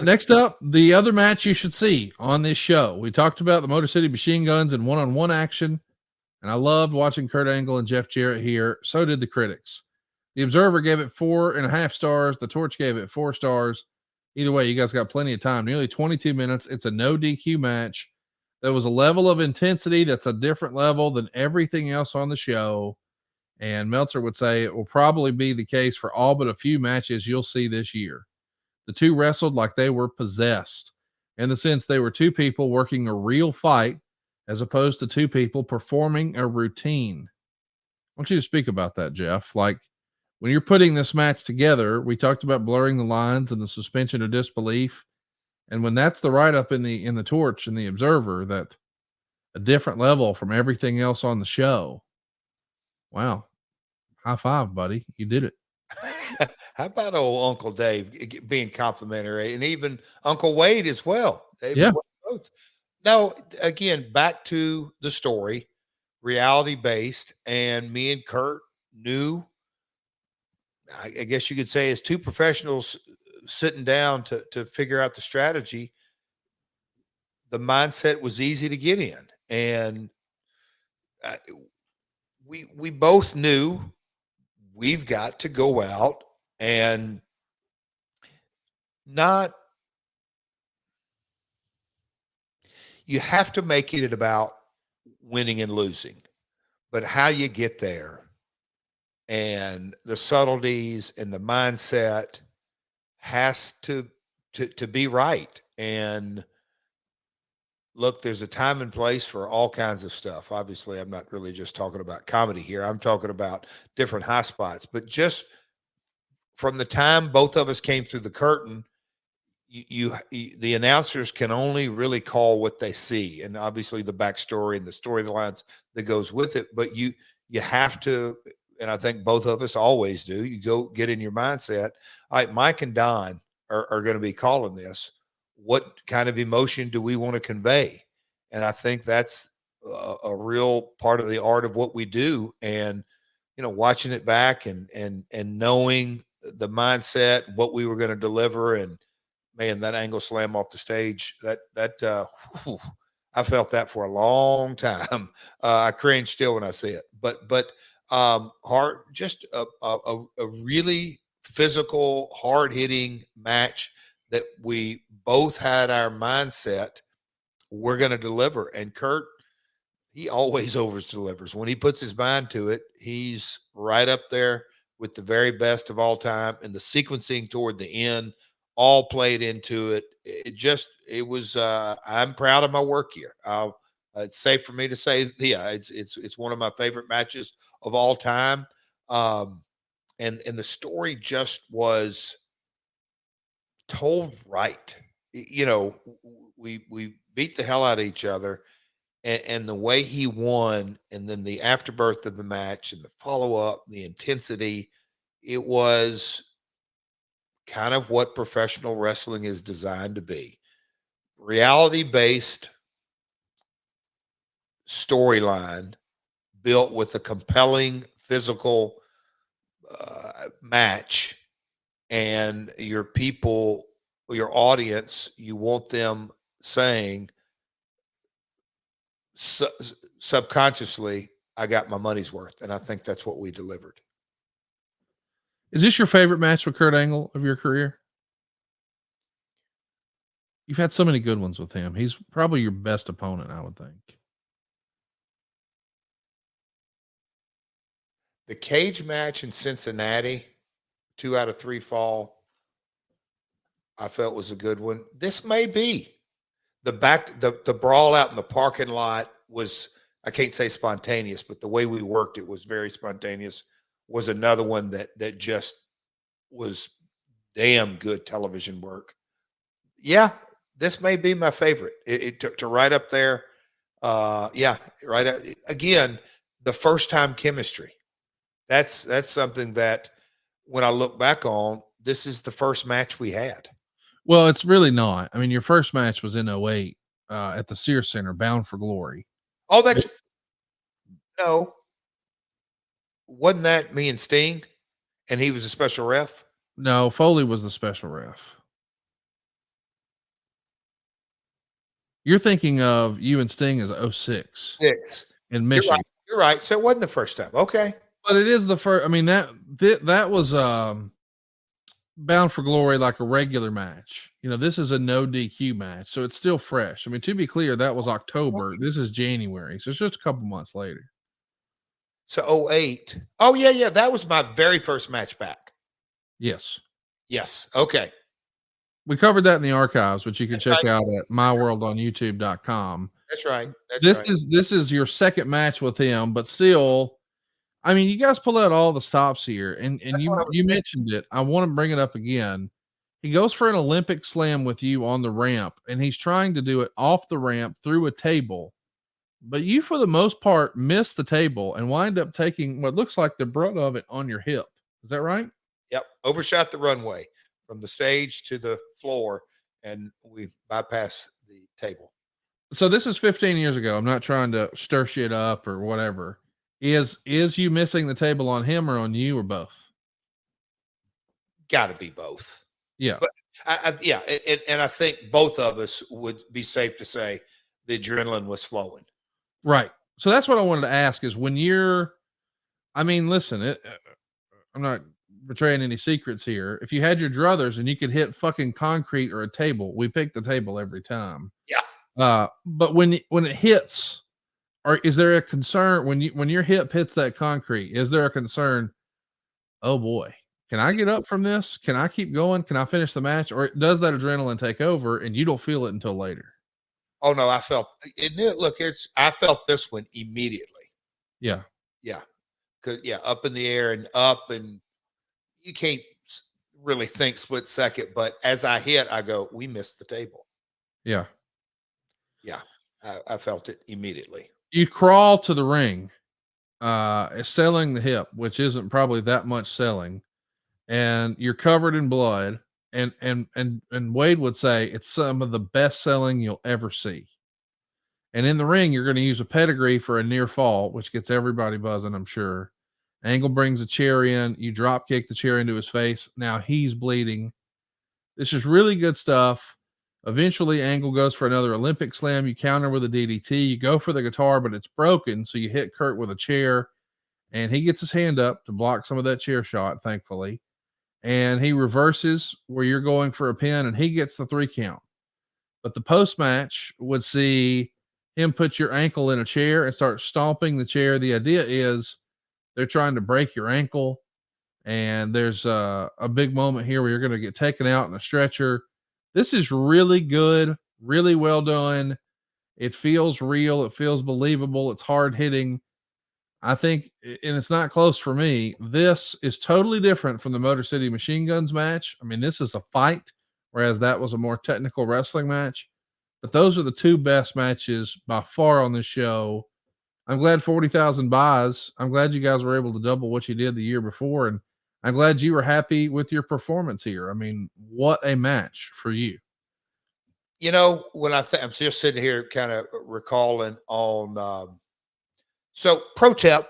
Next up, the other match you should see on this show. We talked about the Motor City Machine Guns and one-on-one action, and I loved watching Kurt Angle and Jeff Jarrett here. So did the critics. The Observer gave it 4.5 stars. The Torch gave it 4 stars. Either way, you guys got plenty of time. Nearly 22 minutes. It's a no DQ match. There was a level of intensity that's a different level than everything else on the show. And Meltzer would say it will probably be the case for all but a few matches you'll see this year. The two wrestled like they were possessed, in the sense they were two people working a real fight as opposed to two people performing a routine. I want you to speak about that, Jeff. Like, when you're putting this match together, we talked about blurring the lines and the suspension of disbelief. And when that's the write up in the Torch and the Observer, that a different level from everything else on the show. Wow. High five, buddy. You did it. How about old Uncle Dave being complimentary, and even Uncle Wade as well? Yeah. Both. No, again, back to the story, reality based, and me and Kurt knew. I guess you could say, as two professionals sitting down to figure out the strategy, the mindset was easy to get in, and we both knew we've got to go out and not, you have to make it about winning and losing, but how you get there and the subtleties and the mindset has to be right. And look, there's a time and place for all kinds of stuff. Obviously, I'm not really just talking about comedy here. I'm talking about different high spots. But just from the time both of us came through the curtain, the announcers can only really call what they see, and obviously the backstory and the storylines that goes with it. But you have to, and I think both of us always do. You go get in your mindset. All right, Mike and Don are going to be calling this. What kind of emotion do we want to convey? And I think that's a real part of the art of what we do. And watching it back and knowing the mindset, what we were going to deliver, and man, that angle slam off the stage, whew, I felt that for a long time. I cringe still when I see it, but hard, just a really physical, hard hitting match that we both had our mindset. We're going to deliver. And Kurt, he always over delivers. When he puts his mind to it, he's right up there with the very best of all time. And the sequencing toward the end all played into it. It was, I'm proud of my work here. It's safe for me to say, yeah, it's one of my favorite matches of all time. And the story just was told right. We beat the hell out of each other, and the way he won, and then the afterbirth of the match and the follow-up, the intensity, it was kind of what professional wrestling is designed to be. Reality-based storyline built with a compelling physical match, and your people, your audience, you want them saying subconsciously, I got my money's worth. And I think that's what we delivered. Is this your favorite match with Kurt Angle of your career? You've had so many good ones with him. He's probably your best opponent, I would think. The cage match in Cincinnati, 2 out of 3 fall, I felt was a good one. This may be the brawl out in the parking lot was, I can't say spontaneous, but the way we worked it was very spontaneous. Was another one that just was damn good television work. Yeah, this may be my favorite. It to right up there. Yeah, right. Again, the first time chemistry. That's something that when I look back on, this is the first match we had. Well, it's really not. I mean, your first match was in 08 at the Sears Center, Bound for Glory. Oh, that's no. Wasn't that me and Sting? And he was a special ref? No, Foley was the special ref. You're thinking of you and Sting as 06 6. in You're right. Michigan. You're right. So it wasn't the first time. Okay. But it is the first. I mean, that was Bound for Glory like a regular match. You know, this is a no DQ match, so it's still fresh. I mean, to be clear, that was October. This is January, so it's just a couple months later. So 08. Oh, yeah, yeah. That was my very first match back. Yes. Yes. Okay. We covered that in the archives, which you can That's check right. out at myworldonyoutube.com. That's right. That's This right. is your second match with him, but still, I mean, you guys pull out all the stops here, and That's what I was you saying. mentioned it. I want to bring it up again. He goes for an Olympic slam with you on the ramp, and he's trying to do it off the ramp through a table. But you, for the most part, miss the table and wind up taking what looks like the brunt of it on your hip. Is that right? Yep. Overshot the runway from the stage to the floor, and we bypassed the table. So this is 15 years ago. I'm not trying to stir shit up or whatever. Is you missing the table on him or on you or both? Got to be both. Yeah. But yeah, and I think both of us would be safe to say the adrenaline was flowing. Right. So that's what I wanted to ask is when you're, I mean, listen, I'm not betraying any secrets here. If you had your druthers and you could hit fucking concrete or a table, we pick the table every time. Yeah. But when it hits, or is there a concern when your hip hits that concrete? Is there a concern? Oh boy, can I get up from this? Can I keep going? Can I finish the match? Or does that adrenaline take over and you don't feel it until later? Oh no, I felt it. Look, I felt this one immediately. Yeah. Yeah, because yeah, up in the air and up, and you can't really think split second. But as I hit, I go, we missed the table. Yeah. Yeah, I felt it immediately. You crawl to the ring, selling the hip, which isn't probably that much selling, and you're covered in blood. And Wade would say it's some of the best selling you'll ever see. And in the ring, you're going to use a pedigree for a near fall, which gets everybody buzzing, I'm sure. Angle brings a chair in. You drop kick the chair into his face. Now he's bleeding. This is really good stuff. Eventually, Angle goes for another Olympic slam. You counter with a DDT. You go for the guitar, but it's broken. So you hit Kurt with a chair, and he gets his hand up to block some of that chair shot, thankfully. And he reverses where you're going for a pin, and he gets the 3 count. But the post match would see him put your ankle in a chair and start stomping the chair. The idea is they're trying to break your ankle. And there's a big moment here where you're going to get taken out in a stretcher. This is really good, really well done. It feels real. It feels believable. It's hard hitting. I think, and it's not close for me. This is totally different from the Motor City Machine Guns match. I mean, this is a fight, whereas that was a more technical wrestling match. But those are the two best matches by far on this show. I'm glad 40,000 buys. I'm glad you guys were able to double what you did the year before. And I'm glad you were happy with your performance here. I mean, what a match for you. You know, when I'm just sitting here kind of recalling on, so pro tip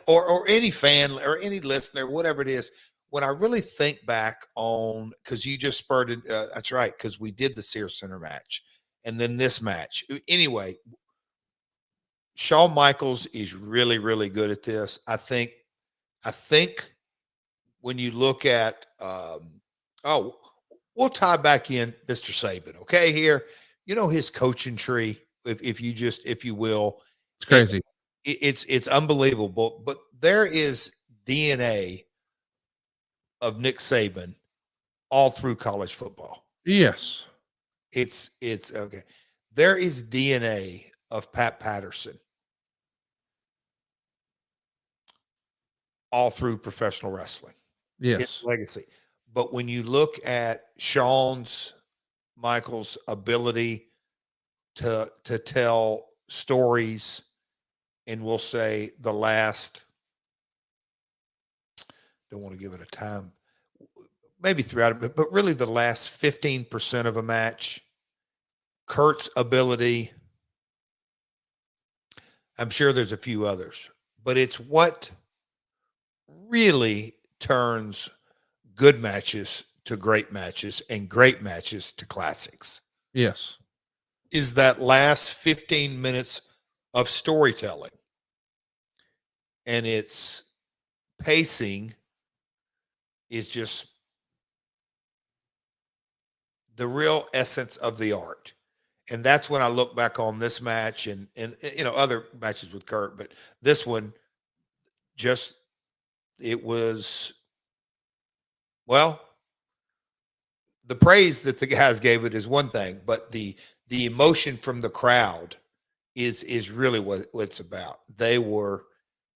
or any fan or any listener, whatever it is, when I really think back on, because you just spurred it, that's right, because we did the Sears Center match and then this match. Anyway, Shawn Michaels is really, really good at this. I think when you look at, we'll tie back in Mr. Saban, okay, here. You know, his coaching tree, if you will. It's crazy. It's unbelievable, but there is DNA of Nick Saban all through college football. Yes. It's okay. There is DNA of Pat Patterson all through professional wrestling. Yes. His legacy. But when you look at Shawn's Michael's ability to tell stories, and we'll say the last, don't want to give it a time, maybe throughout it, but really the last 15% of a match, Kurt's ability, I'm sure there's a few others, but it's what really turns good matches to great matches and great matches to classics. Yes. is that last 15 minutes of storytelling, and its pacing is just the real essence of the art. And that's when I look back on this match and other matches with Kurt, but this one just, it was, well, the praise that the guys gave it is one thing, but the emotion from the crowd is really what it's about. They were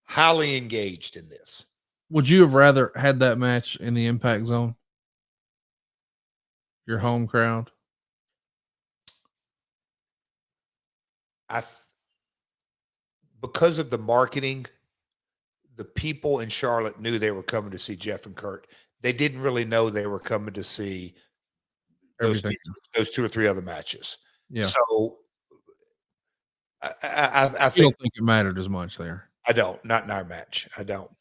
highly engaged in this. Would you have rather had that match in the Impact Zone? Your home crowd? Because of the marketing, the people in Charlotte knew they were coming to see Jeff and Kurt. They didn't really know they were coming to see those two or three other matches. Yeah. So I don't think it mattered as much there. I don't, not in our match. I don't.